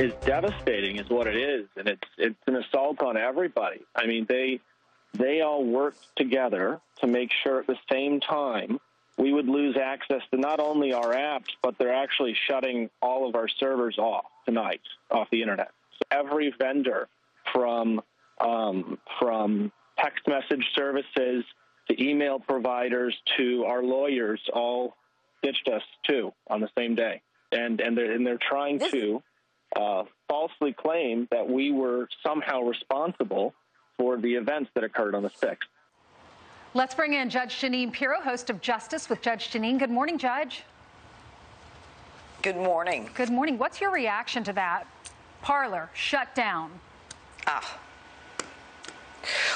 is devastating, is what it is, and it's an assault on everybody. I mean, they all worked together to make sure at the same time we would lose access to not only our apps, but they're actually shutting all of our servers off tonight, off the internet. So every vendor, from text message services to email providers to our lawyers, all ditched us too on the same day, and they're trying to falsely claim that we were somehow responsible for the events that occurred on the 6th. Let's bring in Judge Jeanine Pirro, host of Justice with Judge Jeanine. Good morning, Judge. Good morning. Good morning. What's your reaction to that? Parler shut down.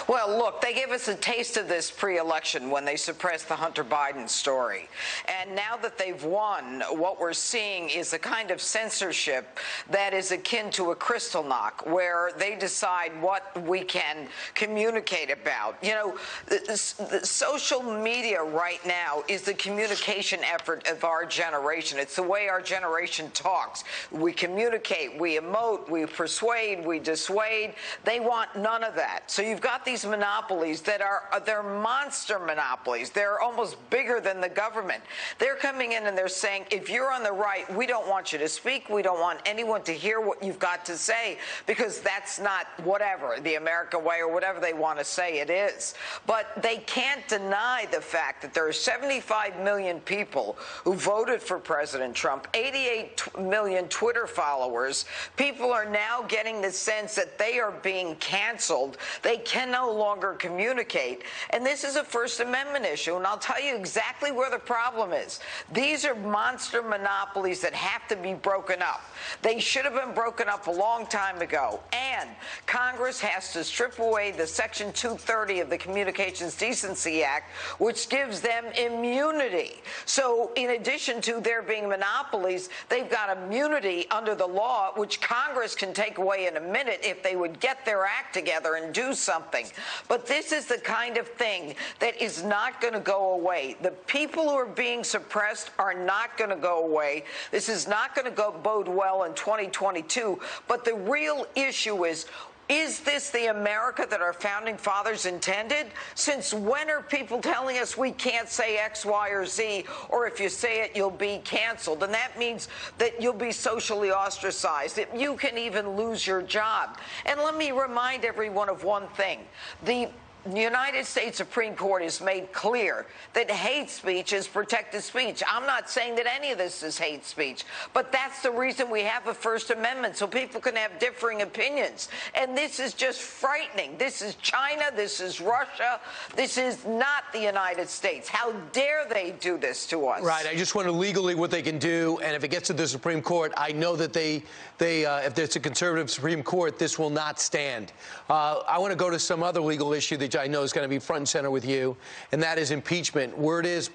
Well, look, they gave us a taste of this pre-election when they suppressed the Hunter Biden story. And now that they've won, what we're seeing is a kind of censorship that is akin to a Kristallnacht, where they decide what we can communicate about. You know, the social media right now is the communication effort of our generation. It's the way our generation talks. We communicate, we emote, we persuade, we dissuade. They want none of that. So you've got these monopolies that they're monster monopolies. They're almost bigger than the government. They're coming in and they're saying, if you're on the right, we don't want you to speak. We don't want anyone to hear what you've got to say, because that's not whatever, the American way or whatever they want to say it is. But they can't deny the fact that there are 75 million people who voted for President Trump, 88 million Twitter followers. People are now getting the sense that they are being canceled. They can no longer communicate. And this is a First Amendment issue. And I'll tell you exactly where the problem is. These are monster monopolies that have to be broken up. They should have been broken up a long time ago. And Congress has to strip away the Section 230 of the Communications Decency Act, which gives them immunity. So in addition to there being monopolies, they've got immunity under the law, which Congress can take away in a minute if they would get their act together and do something. But this is the kind of thing that is not going to go away. The people who are being suppressed are not going to go away. This is not going to bode well in 2022. But the real issue is this the America that our founding fathers intended? Since when are people telling us we can't say X, Y, or Z, or if you say it, you'll be canceled? And that means that you'll be socially ostracized, that you can even lose your job. And let me remind everyone of one thing. The United States Supreme Court has made clear that hate speech is protected speech. I'm not saying that any of this is hate speech, but that's the reason we have a First Amendment, so people can have differing opinions. And this is just frightening. This is China. This is Russia. This is not the United States. How dare they do this to us? Right. I just wonder legally what they can do. And if it gets to the Supreme Court, I know that if there's a conservative Supreme Court, this will not stand. I want to go to some other legal issue that I know is going to be front and center with you, and that is impeachment. Word is